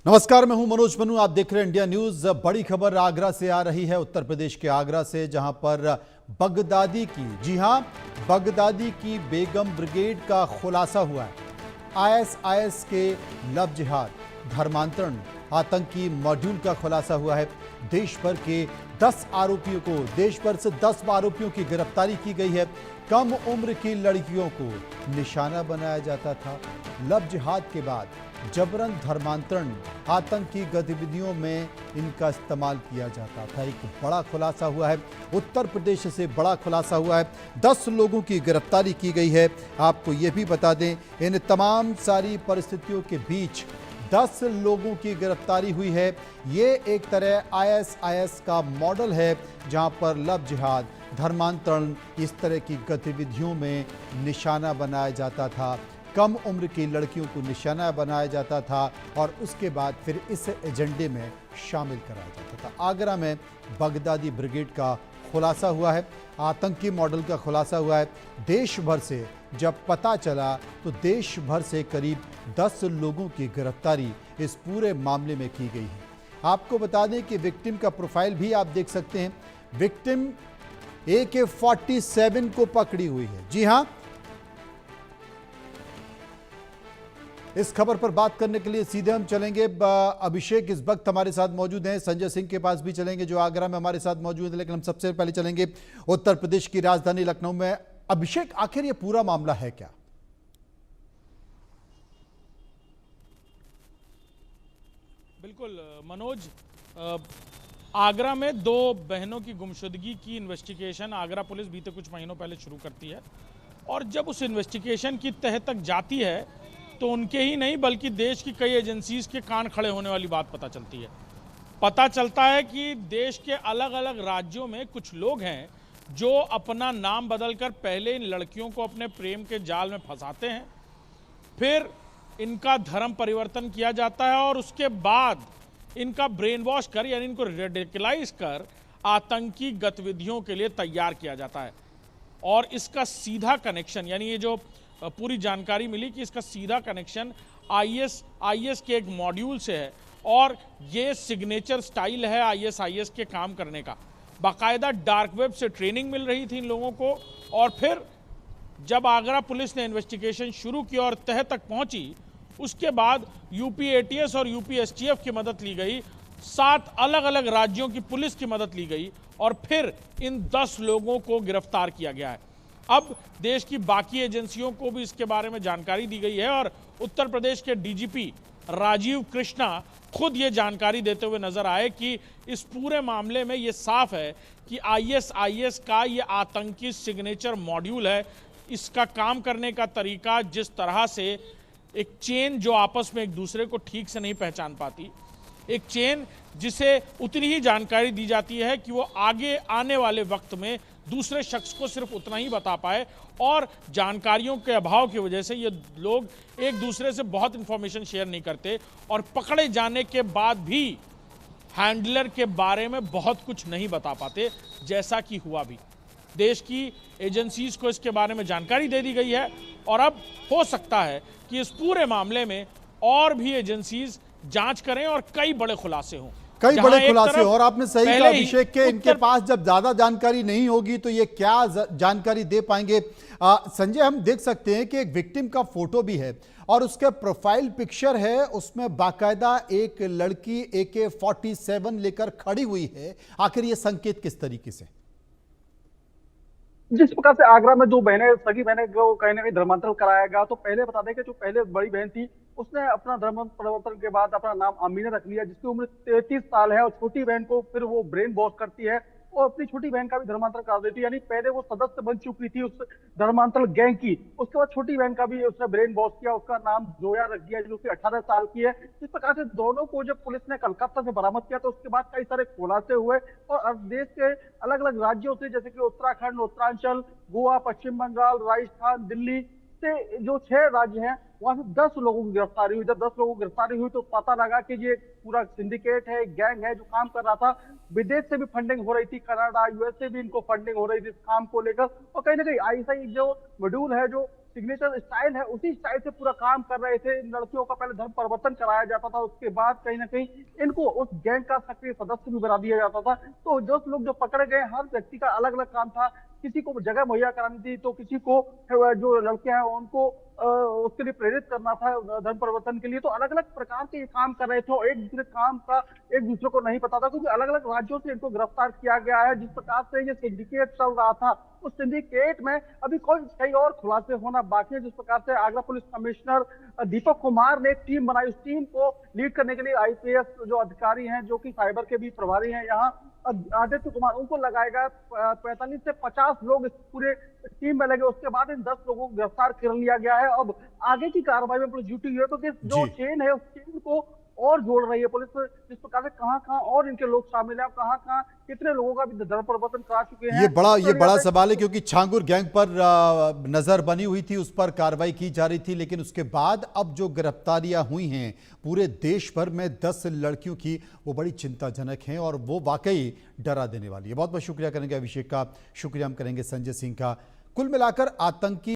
नमस्कार, मैं हूं मनोज मनु। आप देख रहे हैं इंडिया न्यूज। बड़ी खबर आगरा से आ रही है, उत्तर प्रदेश के आगरा से, जहां पर बगदादी की, जी हां, बगदादी की बेगम ब्रिगेड का खुलासा हुआ है। आईएसआईएस के लव जिहाद, धर्मांतरण, आतंकी मॉड्यूल का खुलासा हुआ है। देश भर के 10 आरोपियों को, देश भर से 10 आरोपियों की गिरफ्तारी की गई है। कम उम्र की लड़कियों को निशाना बनाया जाता था। लव जिहाद के बाद जबरन धर्मांतरण, आतंकी गतिविधियों में इनका इस्तेमाल किया जाता था। एक बड़ा खुलासा हुआ है, उत्तर प्रदेश से बड़ा खुलासा हुआ है। 10 लोगों की गिरफ्तारी की गई है। आपको यह भी बता दें, इन तमाम सारी परिस्थितियों के बीच 10 लोगों की गिरफ्तारी हुई है। ये एक तरह आईएसआईएस का मॉडल है, जहां पर लव जिहाद, धर्मांतरण, इस तरह की गतिविधियों में निशाना बनाया जाता था। कम उम्र की लड़कियों को निशाना बनाया जाता था और उसके बाद फिर इस एजेंडे में शामिल कराया जाता था। आगरा में बगदादी ब्रिगेड का खुलासा हुआ है, आतंकी मॉडल का खुलासा हुआ है। देश भर से जब पता चला तो देश भर से करीब 10 लोगों की गिरफ्तारी इस पूरे मामले में की गई है। आपको बता दें कि विक्टिम का प्रोफाइल भी आप देख सकते हैं। विक्टिम AK-47 को पकड़ी हुई है। जी हां, इस खबर पर बात करने के लिए सीधे हम चलेंगे। अभिषेक इस वक्त हमारे साथ मौजूद हैं, संजय सिंह के पास भी चलेंगे जो आगरा में हमारे साथ मौजूद है, लेकिन हम सबसे पहले चलेंगे उत्तर प्रदेश की राजधानी लखनऊ में। अभिषेक, आखिर ये पूरा मामला है क्या? बिल्कुल मनोज, आगरा में 2 बहनों की गुमशुदगी की इन्वेस्टिगेशन आगरा पुलिस बीते कुछ महीनों पहले शुरू करती है, और जब उस इन्वेस्टिगेशन की तह तक जाती है तो उनके ही नहीं बल्कि देश की कई एजेंसीज के कान खड़े होने वाली बात पता चलती है। पता चलता है कि देश के अलग अलग राज्यों में कुछ लोग हैं जो अपना नाम बदलकर पहले इन लड़कियों को अपने प्रेम के जाल में फंसाते हैं, फिर इनका धर्म परिवर्तन किया जाता है और उसके बाद इनका ब्रेन वॉश कर, यानी इनको रेडिकलाइज कर आतंकी गतिविधियों के लिए तैयार किया जाता है। और इसका सीधा कनेक्शन, यानी ये जो पूरी जानकारी मिली कि इसका सीधा कनेक्शन आईएस के एक मॉड्यूल से है, और ये सिग्नेचर स्टाइल है आईएस के काम करने का। बाकायदा डार्क वेब से ट्रेनिंग मिल रही थी इन लोगों को, और फिर जब आगरा पुलिस ने इन्वेस्टिगेशन शुरू की और तह तक पहुंची, उसके बाद यूपी एटीएस और यूपी एसटीएफ की मदद ली गई, 7 अलग अलग राज्यों की पुलिस की मदद ली गई, और फिर इन 10 लोगों को गिरफ्तार किया गया है। अब देश की बाकी एजेंसियों को भी इसके बारे में जानकारी दी गई है, और उत्तर प्रदेश के डीजीपी राजीव कृष्णा खुद ये जानकारी देते हुए नजर आए कि इस पूरे मामले में ये साफ है कि आईएसआईएस का ये आतंकी सिग्नेचर मॉड्यूल है। इसका काम करने का तरीका, जिस तरह से एक चेन जो आपस में एक दूसरे को ठीक से नहीं पहचान पाती, एक चेन जिसे उतनी ही जानकारी दी जाती है कि वो आगे आने वाले वक्त में दूसरे शख्स को सिर्फ उतना ही बता पाए, और जानकारियों के अभाव की वजह से ये लोग एक दूसरे से बहुत इंफॉर्मेशन शेयर नहीं करते, और पकड़े जाने के बाद भी हैंडलर के बारे में बहुत कुछ नहीं बता पाते, जैसा कि हुआ भी। देश की एजेंसीज को इसके बारे में जानकारी दे दी गई है, और अब हो सकता है कि इस पूरे मामले में और भी एजेंसीज जांच करें और कई बड़े खुलासे हों, कई बड़े खुलासे। और आपने सही कहा अभिषेक के, इनके पास जब ज्यादा जानकारी नहीं होगी तो ये क्या जानकारी दे पाएंगे। संजय, हम देख सकते हैं कि एक विक्टिम का फोटो भी है और उसका प्रोफाइल पिक्चर है, उसमें बाकायदा एक लड़की AK-47 लेकर खड़ी हुई है। आखिर ये संकेत किस तरीके से? जिस प्रकार से आगरा में 2 बहनें, सगी बहनें को कहीं ना कहीं धर्मांतरण कराया गया, तो पहले बता दें कि जो पहले बड़ी बहन थी उसने अपना धर्म परिवर्तन के बाद अपना नाम अमीना रख लिया, जिसकी उम्र 33 साल है, और छोटी बहन को फिर वो ब्रेन वॉश करती है और अपनी छोटी बहन का भी धर्मांतरण कर देती है। यानी पहले वो सदस्य बन चुकी थी उस धर्मांतरण गैंग की, उसके बाद छोटी बहन का भी उसने ब्रेन वॉश किया, उसका नाम जोया रख दिया, जो कि 18 साल की है। इस प्रकार से दोनों को जब पुलिस ने कलकत्ता से बरामद किया तो उसके बाद कई सारे खुलासे हुए, और देश के अलग अलग राज्यों से, जैसे कि उत्तराखंड, उत्तरांचल, गोवा, पश्चिम बंगाल, राजस्थान, दिल्ली से जो 6 राज्य हैं, वहां से 10 लोगों की गिरफ्तारी हुई। जब 10 लोगों की गिरफ्तारी हुई तो पता लगा कि ये पूरा सिंडिकेट है, गैंग है जो काम कर रहा था। विदेश से भी फंडिंग हो रही थी, कनाडा, यूएस से भी इनको फंडिंग हो रही थी इस काम को लेकर, और कहीं ना कहीं आईएसआई जो मॉड्यूल है, जो सिग्नेचर स्टाइल है उसी स्टाइल से पूरा काम कर रहे थे। इन लड़कियों का पहले धर्म परिवर्तन कराया जाता था, उसके बाद कहीं ना कहीं इनको उस गैंग का सक्रिय सदस्य भी बना दिया जाता था। तो जो लोग जो पकड़े गए, हर व्यक्ति का अलग अलग काम था। किसी को जगह मुहैया करानी थी, तो किसी को जो लड़कियां हैं उनको उसके लिए प्रेरित करना था धर्म परिवर्तन के लिए। तो अलग अलग प्रकार के ये काम कर रहे थे और एक दूसरे काम का एक दूसरे को नहीं पता था, क्योंकि अलग अलग राज्यों से इनको गिरफ्तार किया गया है। जिस प्रकार से ये सिंडिकेट चल रहा था, उस सिंडिकेट में अभी कई और खुलासे होना बाकी है। जिस प्रकार से आगरा पुलिस कमिश्नर दीपक कुमार ने एक टीम बनाई, उस टीम को लीड करने के लिए आईपीएस जो अधिकारी हैं, जो कि साइबर के भी प्रभारी हैं यहाँ, आदित्य कुमार, उनको लगाएगा। 45 से 50 लोग इस पूरे टीम में लगे। उसके बाद इन 10 लोगों को गिरफ्तार कर लिया गया है। अब आगे की कार्रवाई में पुलिस जुटी हुई है, तो जो चेन है उस चेन को और जोड़ रही है पुलिस। जिस प्रकार से कहां और इनके लोग शामिल हैं, कहां कितने लोगों का भी धर्म परिवर्तन करा चुके हैं। ये बड़ा सवाल है, क्योंकि छांगुर गैंग पर नजर बनी हुई थी, उस पर कार्रवाई की जा रही थी, लेकिन उसके बाद अब जो गिरफ्तारियां हुई हैं पूरे देश भर में 10 लड़कियों की, वो बड़ी चिंताजनक हैं और वो वाकई डरा देने वाली है। बहुत बहुत शुक्रिया करेंगे अभिषेक का, शुक्रिया हम करेंगे संजय सिंह का। कुल मिलाकर आतंकी